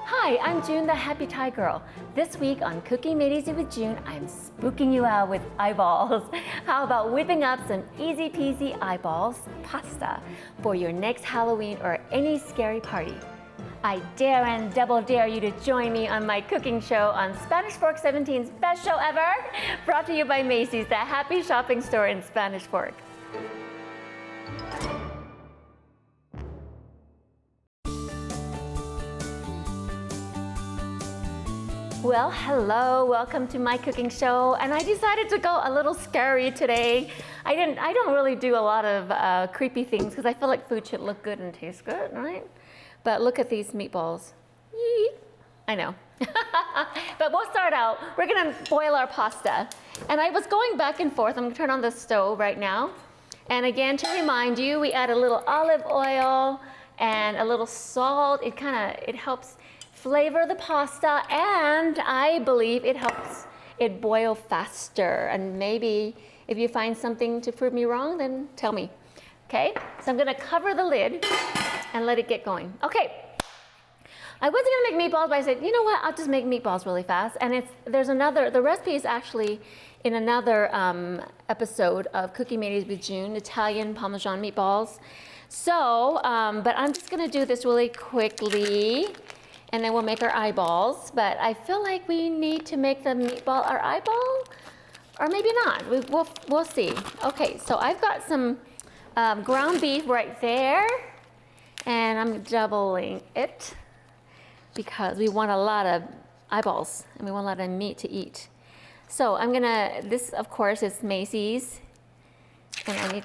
Hi, I'm June, the Happy Thai Girl. This week on Cooking Made Easy with June, I'm spooking you out with eyeballs. How about whipping up some easy peasy eyeballs pasta for your next Halloween or any scary party? I dare and double dare you to join me on my cooking show on Spanish Fork 17's best show ever, brought to you by Macy's, the happy shopping store in Spanish Fork. Well, hello, welcome to my cooking show, and I decided to go a little scary today. I don't really do a lot of creepy things because I feel like food should look good and taste good, right? But look at these meatballs. Yee. I know. But we'll start out. We're gonna boil our pasta. And I was going back and forth. I'm gonna turn on the stove right now. And again, to remind you, we add a little olive oil and a little salt. It helps flavor the pasta, and I believe it helps it boil faster. And maybe if you find something to prove me wrong, then tell me. Okay, so I'm gonna cover the lid and let it get going. Okay, I wasn't gonna make meatballs, but I said, you know what, I'll just make meatballs really fast. And the recipe is actually in another episode of Cooking Made Easy with June, Italian Parmesan meatballs. So, but I'm just gonna do this really quickly, and then we'll make our eyeballs. But I feel like we need to make the meatball our eyeball, or maybe not. We'll see. Okay, so I've got some ground beef right there, and I'm doubling it because we want a lot of eyeballs and we want a lot of meat to eat. So this of course is Macy's, and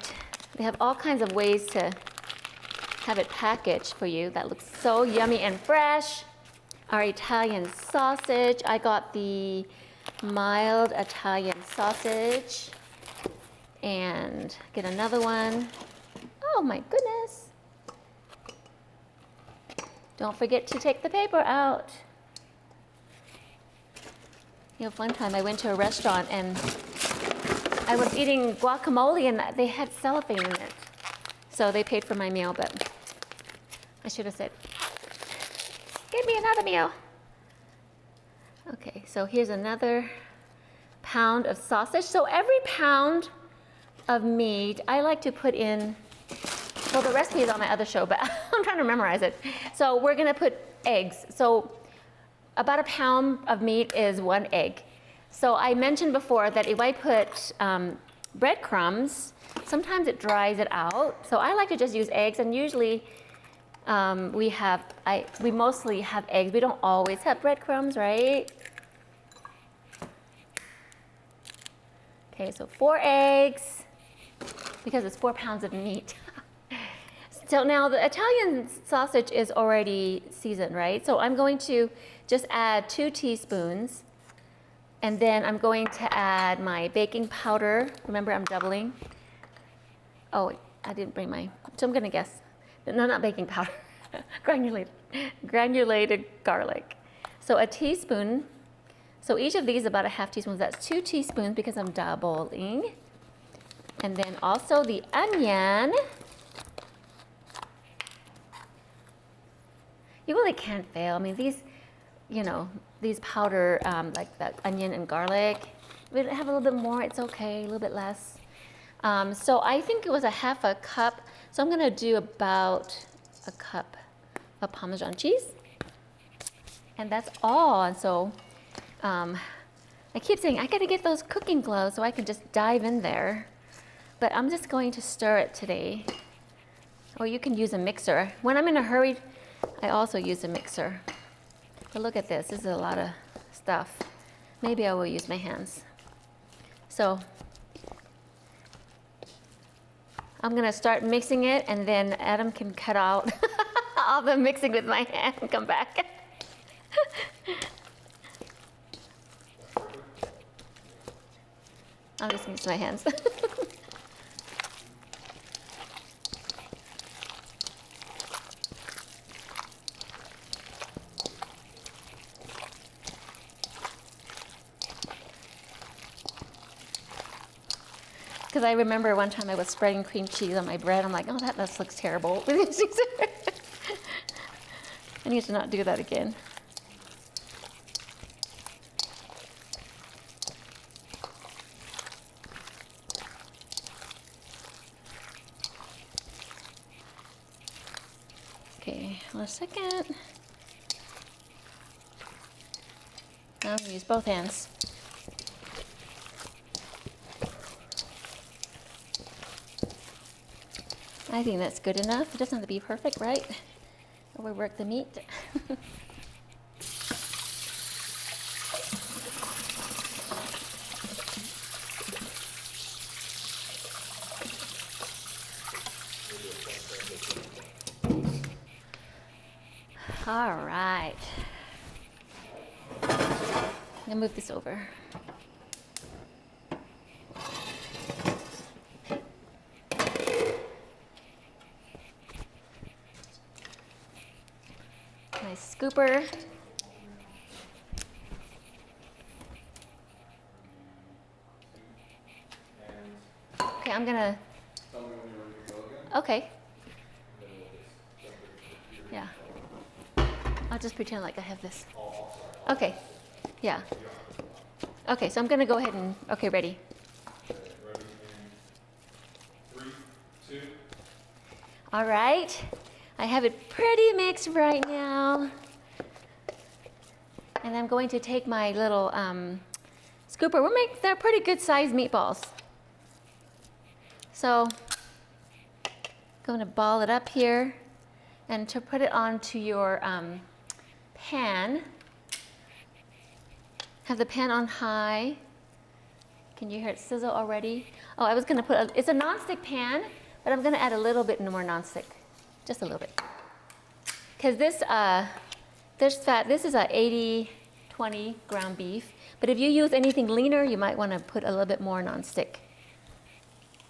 they have all kinds of ways to have it packaged for you that looks so yummy and fresh. Our Italian sausage, I got the mild Italian sausage, and get another one. Oh my goodness. Don't forget to take the paper out. You know, one time I went to a restaurant and I was eating guacamole and they had cellophane in it. So they paid for my meal, but I should have said, give me another meal. Okay, so here's another pound of sausage. So every pound of meat, I like to put in, well, the recipe is on my other show, but I'm trying to memorize it. So we're gonna put eggs. So about a pound of meat is 1 egg. So I mentioned before that if I put breadcrumbs, sometimes it dries it out. So I like to just use eggs, and usually we mostly have eggs. We don't always have breadcrumbs, right? Okay, so 4 eggs, because it's 4 pounds of meat. So now the Italian sausage is already seasoned, right? So I'm going to just add 2 teaspoons, and then I'm going to add my baking powder. Remember, I'm doubling. Oh, I didn't bring so I'm gonna guess. No, not baking powder, granulated garlic. So a teaspoon. So each of these about a half teaspoon. That's 2 teaspoons because I'm doubling. And then also the onion. You really can't fail. I mean, these powder, like that onion and garlic, if we have a little bit more, it's okay, a little bit less. So I think it was a half a cup. So I'm gonna do about a cup of Parmesan cheese. And that's all. And so I keep saying, I gotta get those cooking gloves so I can just dive in there. But I'm just going to stir it today. Or you can use a mixer. When I'm in a hurry, I also use a mixer. But look at this, this is a lot of stuff. Maybe I will use my hands. So I'm gonna start mixing it, and then Adam can cut out all the mixing with my hand and come back. I'll just use my hands. Because I remember one time I was spreading cream cheese on my bread. I'm like, oh, that looks terrible. I need to not do that again. Okay, one second. Now I'm gonna use both hands. I think that's good enough. It doesn't have to be perfect, right? Or we work the meat. All right. I'm gonna move this over. My scooper. Okay, I'm gonna. Okay. Yeah. I'll just pretend like I have this. Okay. Yeah. Okay, so I'm gonna go ahead and. Okay, ready. Ready in 3, 2. All right. I have it pretty mixed right now. And I'm going to take my little scooper. They're pretty good sized meatballs. So I'm going to ball it up here and to put it onto your pan. Have the pan on high. Can you hear it sizzle already? Oh, I was going to put, it's a nonstick pan, but I'm going to add a little bit more nonstick. Just a little bit. Because this is a 80-20 ground beef. But if you use anything leaner, you might want to put a little bit more nonstick.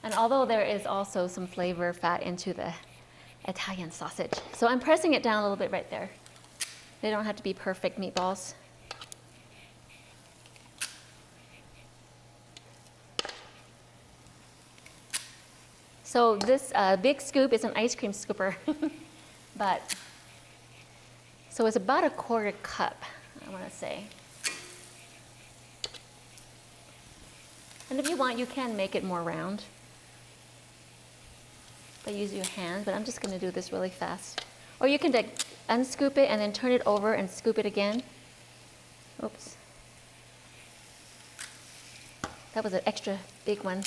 And although there is also some flavor fat into the Italian sausage. So I'm pressing it down a little bit right there. They don't have to be perfect meatballs. So this big scoop is an ice cream scooper. But, so it's about a 1/4 cup, I want to say. And if you want, you can make it more round. But use your hand, but I'm just going to do this really fast. Or you can unscoop it and then turn it over and scoop it again. Oops. That was an extra big one.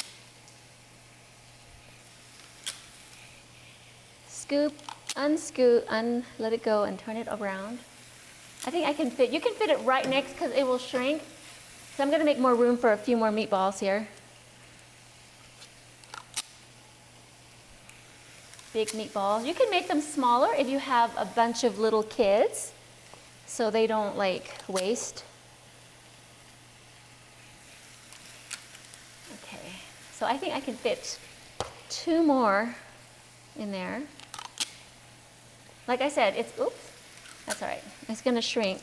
Scoop, unscoop, let it go and turn it around. I think I can fit, you can fit it right next because it will shrink. So I'm going to make more room for a few more meatballs here. Big meatballs. You can make them smaller if you have a bunch of little kids so they don't like waste. Okay, so I think I can fit 2 more in there. Like I said, it's, oops, that's all right. It's going to shrink.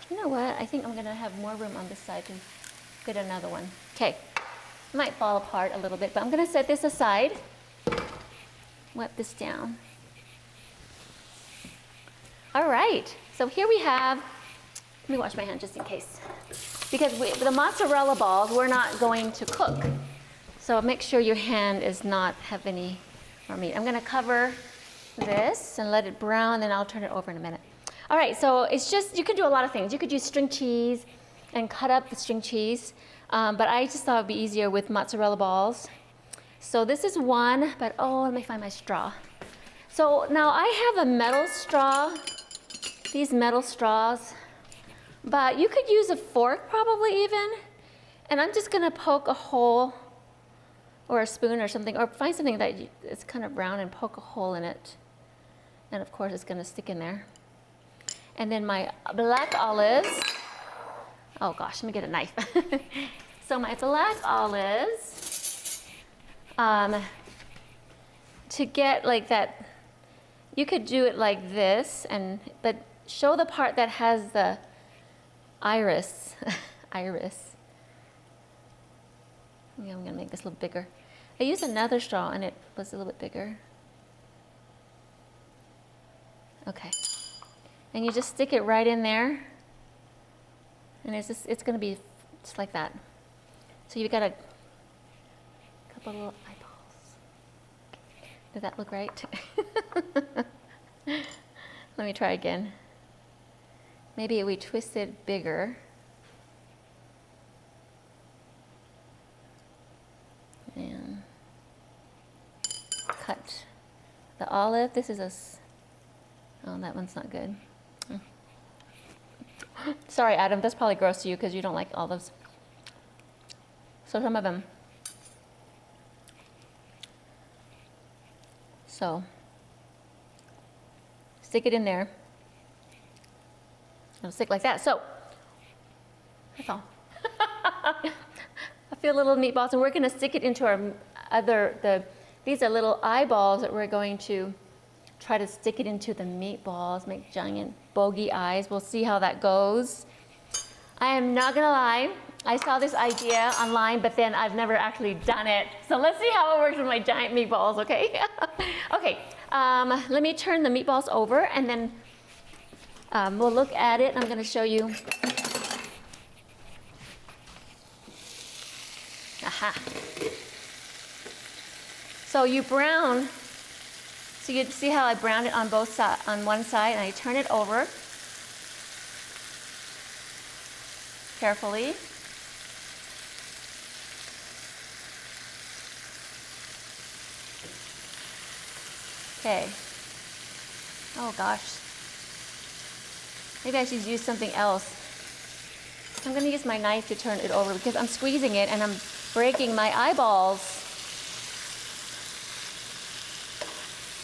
You know what? I think I'm going to have more room on this side to get another one. Okay. It might fall apart a little bit, but I'm going to set this aside. Wipe this down. All right. So here we have, let me wash my hand just in case. Because the mozzarella balls, we're not going to cook. So make sure your hand is not have any more meat. I'm going to cover this and let it brown, then I'll turn it over in a minute. All right, so it's just, you can do a lot of things. You could use string cheese and cut up the string cheese, but I just thought it would be easier with mozzarella balls. So this is one, but oh, let me find my straw. So now I have a metal straw, these metal straws, but you could use a fork probably even, and I'm just going to poke a hole or a spoon or something, or find something that is kind of round and poke a hole in it. And of course it's going to stick in there. And then my black olives. Oh gosh, let me get a knife. So my black olives, to get like that, you could do it like this, but show the part that has the iris. Iris. Yeah, I'm going to make this a little bigger. I used another straw and it was a little bit bigger. Okay. And you just stick it right in there. And it's going to be just like that. So you've got a couple little eyeballs. Does that look right? Let me try again. Maybe we twist it bigger. And cut the olive. This is oh, that one's not good. Sorry, Adam, that's probably gross to you because you don't like olives. So some of them. So stick it in there. It'll stick like that. So that's all. A few little meatballs, and we're going to stick it into our these are little eyeballs that we're going to try to stick it into the meatballs, make giant bogey eyes. We'll see how that goes. I am not going to lie. I saw this idea online, but then I've never actually done it. So let's see how it works with my giant meatballs, okay? Okay, let me turn the meatballs over, and then we'll look at it. I'm going to show you. Aha. So you brown. So you see how I browned it on both sides, on one side, and I turn it over carefully. Okay. Oh gosh. Maybe I should use something else. I'm going to use my knife to turn it over because I'm squeezing it and I'm breaking my eyeballs.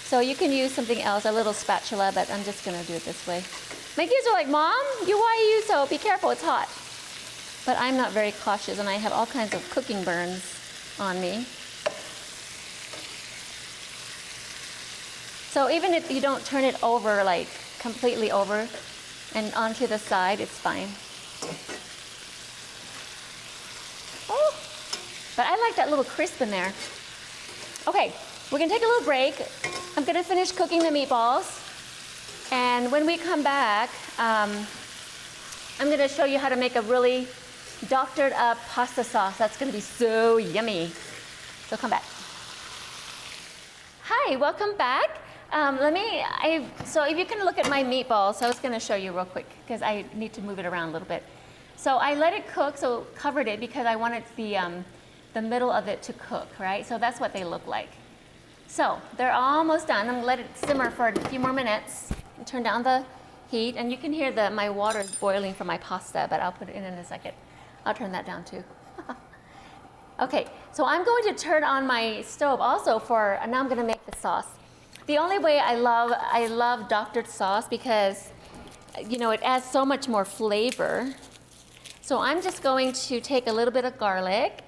So you can use something else, a little spatula, but I'm just going to do it this way. My kids are like, Mom, why are you so? Be careful, it's hot. But I'm not very cautious, and I have all kinds of cooking burns on me. So even if you don't turn it over, like completely over and onto the side, it's fine. Oh, but I like that little crisp in there. Okay, we're gonna take a little break. I'm gonna finish cooking the meatballs. And when we come back, I'm gonna show you how to make a really doctored up pasta sauce. That's gonna be so yummy. So come back. Hi, welcome back. So if you can look at my meatballs, I was gonna show you real quick because I need to move it around a little bit. So I let it cook, so covered it because I wanted the middle of it to cook, right? So that's what they look like. So they're almost done. I'm gonna let it simmer for a few more minutes. Turn down the heat, and you can hear my water is boiling for my pasta, but I'll put it in a second. I'll turn that down too. Okay, so I'm going to turn on my stove also now I'm gonna make the sauce. The only way I love doctored sauce because, you know, it adds so much more flavor. So I'm just going to take a little bit of garlic.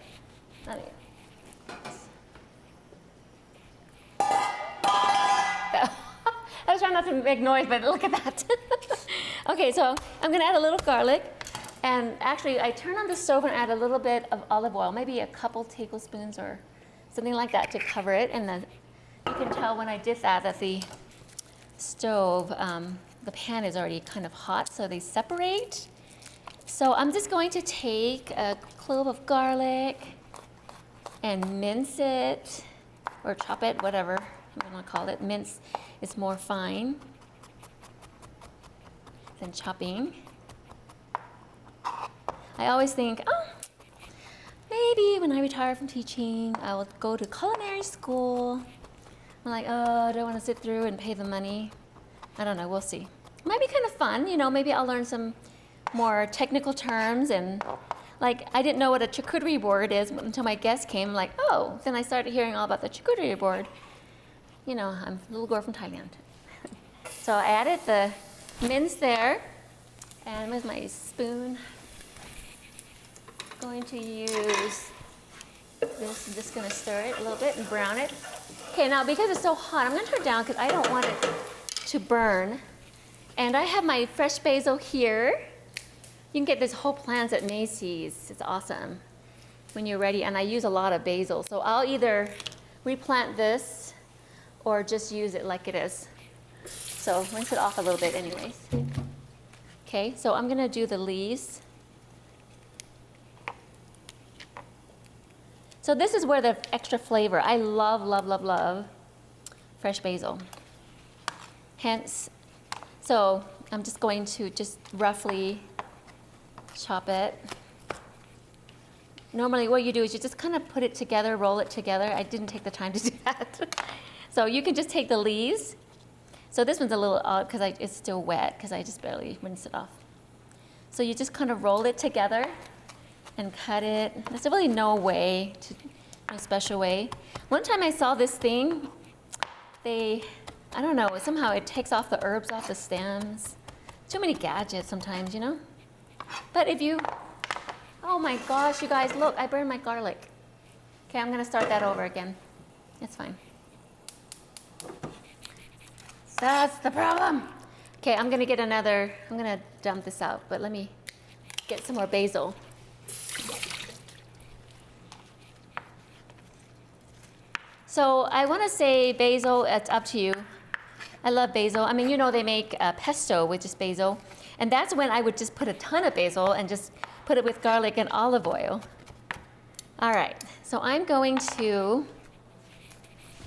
I was trying not to make noise, but look at that. Okay, so I'm gonna add a little garlic. And actually, I turn on the stove and add a little bit of olive oil, maybe a couple tablespoons or something like that to cover it. And then you can tell when I did that the stove, the pan is already kind of hot, so they separate. So I'm just going to take a clove of garlic and mince it, or chop it, whatever you want to call it. Mince is more fine than chopping. I always think, oh, maybe when I retire from teaching, I will go to culinary school. I'm like, oh, I don't want to sit through and pay the money. I don't know, we'll see. It might be kind of fun, you know, maybe I'll learn some more technical terms. And like, I didn't know what a charcuterie board is until my guest came. I'm like, oh, then I started hearing all about the charcuterie board. You know, I'm a little girl from Thailand. So I added the mince there, and with my spoon, I'm going to use this. I'm just going to stir it a little bit and brown it. Okay, now because it's so hot, I'm going to turn it down because I don't want it to burn. And I have my fresh basil here. You can get this whole plants at Macy's. It's awesome when you're ready. And I use a lot of basil, so I'll either replant this or just use it like it is. So rinse it off a little bit anyways. Okay, so I'm gonna do the leaves. So this is where the extra flavor. I love, love, love, love fresh basil. Hence, so I'm just going to just roughly chop it. Normally what you do is you just kind of put it together, roll it together. I didn't take the time to do that. So you can just take the leaves. So this one's a little odd because it's still wet because I just barely rinsed it off. So you just kind of roll it together and cut it. There's really no special way. One time I saw this thing, I don't know, somehow it takes off the herbs off the stems. Too many gadgets sometimes, you know? But if you, oh my gosh, you guys, look, I burned my garlic. Okay, I'm gonna start that over again. It's fine. That's the problem. Okay, I'm gonna dump this out, but let me get some more basil. So I wanna say basil, it's up to you. I love basil. I mean, you know they make pesto with just basil. And that's when I would just put a ton of basil and just put it with garlic and olive oil. All right, so I'm going to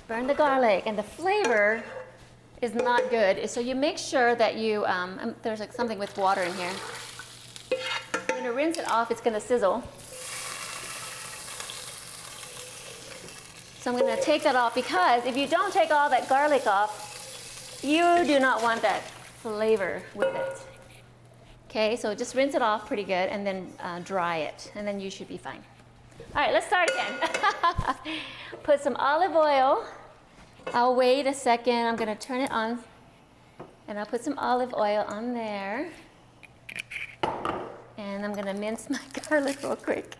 burn the garlic, and the flavor is not good. So you make sure that you, there's like something with water in here. I'm gonna rinse it off, it's gonna sizzle. So I'm gonna take that off because if you don't take all that garlic off, you do not want that flavor with it. Okay, so just rinse it off pretty good and then dry it, and then you should be fine. All right, let's start again. Put some olive oil. I'll wait a second. I'm gonna turn it on, and I'll put some olive oil on there. And I'm gonna mince my garlic real quick.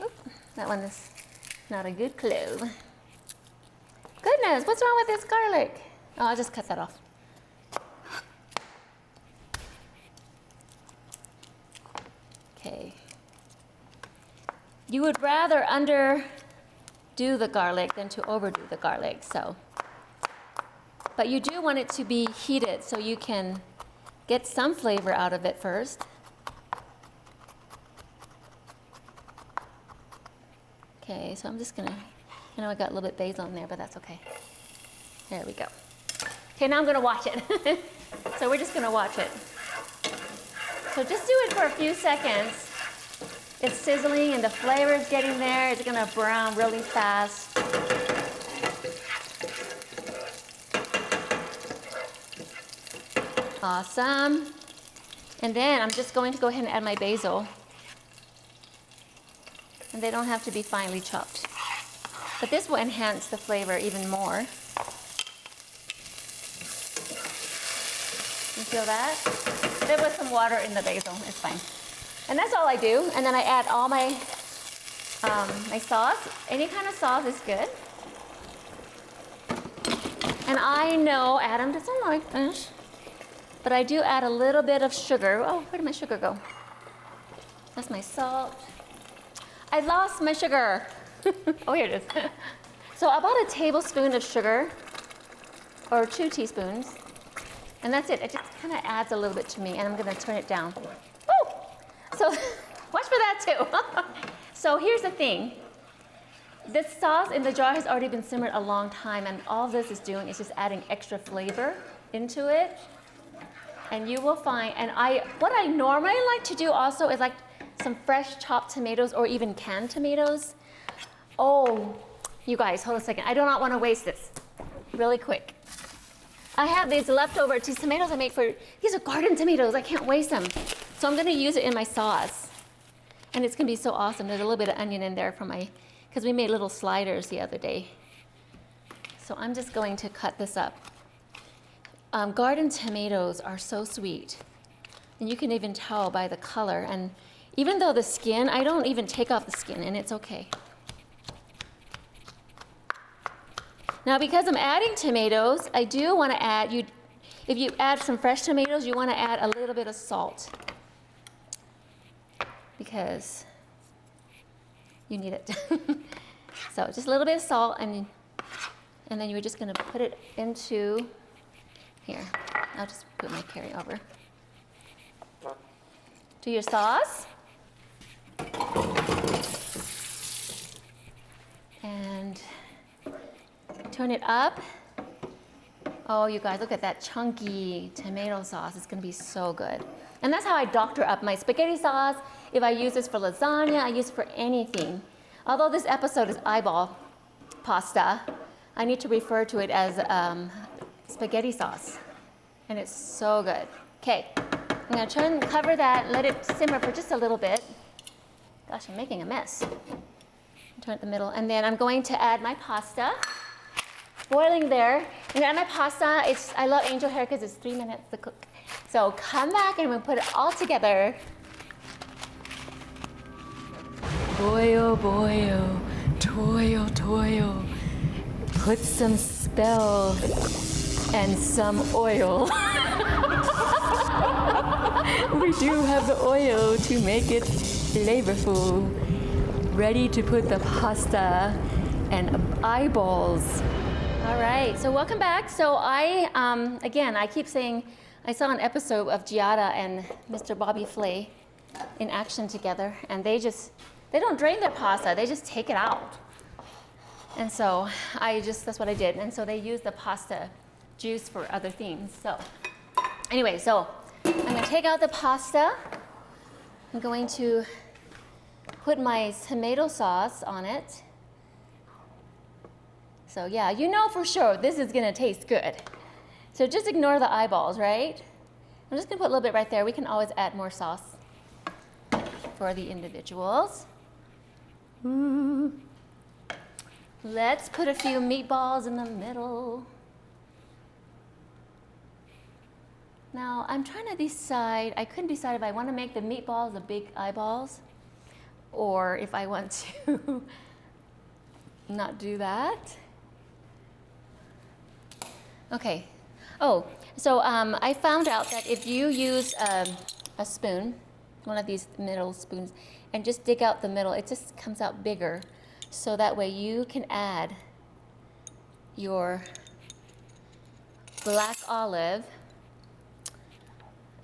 Oop, that one is not a good clove. Goodness, what's wrong with this garlic? Oh, I'll just cut that off. Okay. You would rather underdo the garlic than to overdo the garlic, so. But you do want it to be heated so you can get some flavor out of it first. Okay, so I'm just gonna, I know I got a little bit basil in there, but that's okay. There we go. Okay, now I'm gonna watch it. So we're just gonna watch it. So just do it for a few seconds. It's sizzling and the flavor is getting there. It's gonna brown really fast. Awesome. And then I'm just going to go ahead and add my basil. And they don't have to be finely chopped. But this will enhance the flavor even more. You feel that? There was some water in the basil, it's fine. And that's all I do. And then I add all my my sauce. Any kind of sauce is good. And I know Adam doesn't like this, but I do add a little bit of sugar. Oh, where did my sugar go? That's my salt. I lost my sugar. Oh, here it is. So about a tablespoon of sugar, or 2 teaspoons. And that's it. It just kind of adds a little bit to me, and I'm going to turn it down. Woo! So watch for that too. So here's the thing. This sauce in the jar has already been simmered a long time, and all this is doing is just adding extra flavor into it. And you will find, and what I normally like to do also is like some fresh chopped tomatoes or even canned tomatoes. Oh, you guys, hold a second. I do not want to waste this. Really quick. I have these leftover tomatoes I made these are garden tomatoes. I can't waste them. So I'm gonna use it in my sauce. And it's gonna be so awesome. There's a little bit of onion in there because we made little sliders the other day. So I'm just going to cut this up. Garden tomatoes are so sweet. And you can even tell by the color. And even though the skin, I don't even take off the skin, and it's okay. Now, because I'm adding tomatoes, I do want to add, if you add some fresh tomatoes, you want to add a little bit of salt. Because you need it. So just a little bit of salt, and then you're just going to put it into, here, I'll just put my carry over. To your sauce. open it up. Oh, you guys, look at that chunky tomato sauce. It's gonna be so good. And that's how I doctor up my spaghetti sauce. If I use this for lasagna, I use it for anything. Although this episode is eyeball pasta, I need to refer to it as spaghetti sauce. And it's so good. Okay, I'm gonna cover that, let it simmer for just a little bit. Gosh, I'm making a mess. Turn it the middle, and then I'm going to add my pasta. Boiling there. And add my pasta. I love angel hair because it's 3 minutes to cook. So come back and we'll put it all together. Boy, oh boy, oh, toy, oh toy, oh. Put some spell and some oil. We do have the oil to make it flavorful. Ready to put the pasta and eyeballs. All right, so welcome back. So again, I keep saying, I saw an episode of Giada and Mr. Bobby Flay in action together, and they don't drain their pasta, they just take it out. And so that's what I did. And so they use the pasta juice for other things. So anyway, so I'm gonna take out the pasta. I'm going to put my tomato sauce on it. So yeah, you know for sure this is gonna taste good. So just ignore the eyeballs, right? I'm just gonna put a little bit right there. We can always add more sauce for the individuals. Ooh. Let's put a few meatballs in the middle. Now I'm trying to decide, I couldn't decide if I want to make the meatballs the big eyeballs or if I want to not do that. Okay. Oh, so I found out that if you use a spoon, one of these middle spoons, and just dig out the middle, it just comes out bigger. So that way you can add your black olive,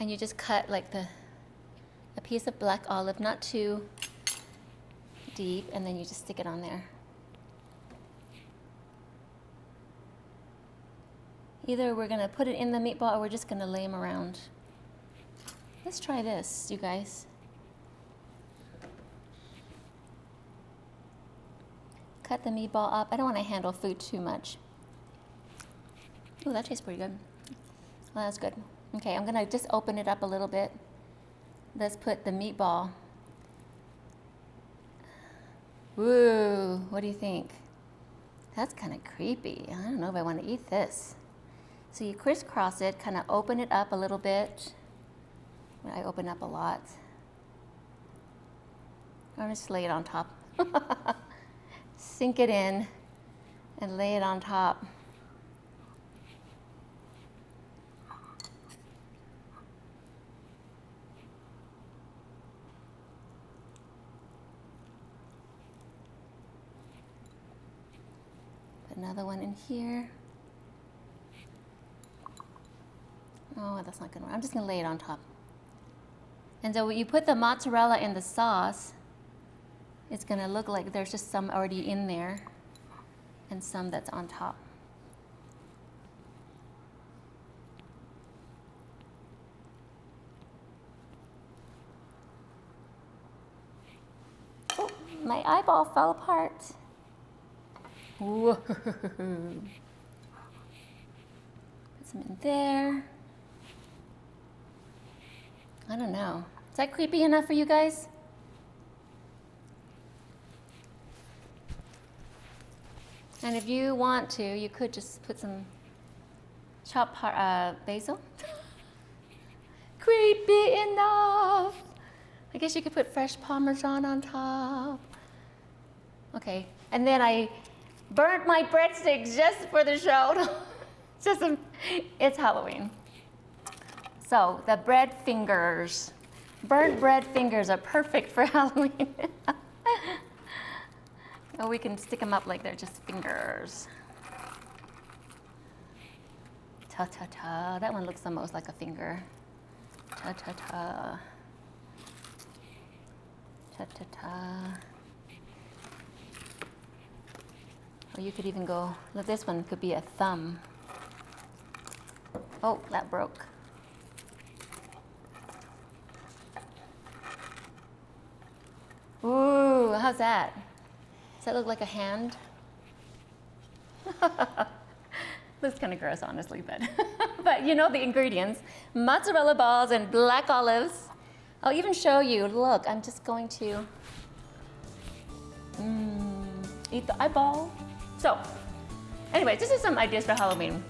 and you just cut like a piece of black olive, not too deep, and then you just stick it on there. Either we're gonna put it in the meatball or we're just gonna lay them around. Let's try this, you guys. Cut the meatball up. I don't wanna handle food too much. Ooh, that tastes pretty good. Well, that's good. Okay, I'm gonna just open it up a little bit. Let's put the meatball. Woo, what do you think? That's kind of creepy. I don't know if I want to eat this. So you crisscross it, kind of open it up a little bit. I open up a lot. I'm just lay it on top. Sink it in and lay it on top. Put another one in here. Oh, that's not gonna work. I'm just gonna lay it on top. And so when you put the mozzarella in the sauce, it's gonna look like there's just some already in there and some that's on top. Oh, my eyeball fell apart. Whoa. Put some in there. I don't know. Is that creepy enough for you guys? And if you want to, you could just put some chopped basil. Creepy enough. I guess you could put fresh Parmesan on top. Okay, and then I burnt my breadsticks just for the show. It's Halloween. So the bread fingers, burnt bread fingers are perfect for Halloween. Or we can stick them up like they're just fingers. Ta-ta-ta, that one looks the most like a finger. Ta-ta-ta. Ta-ta-ta. Or you could even go, look, this one could be a thumb. Oh, that broke. Ooh, how's that? Does that look like a hand? Looks kind of gross, honestly, but but you know the ingredients. Mozzarella balls and black olives. I'll even show you. Look, I'm just going to eat the eyeball. So, anyway, this is some ideas for Halloween.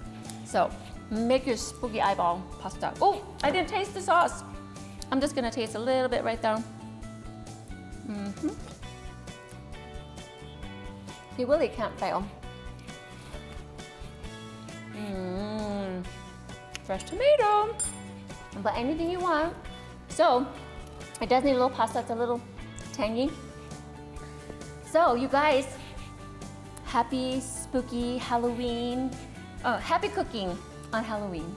So, make your spooky eyeball pasta. Oh, I didn't taste the sauce. I'm just gonna taste a little bit right there. You really can't fail. Fresh tomato. But anything you want. So, it does need a little pasta. It's a little tangy. So, you guys, happy spooky Halloween. Oh, happy cooking on Halloween.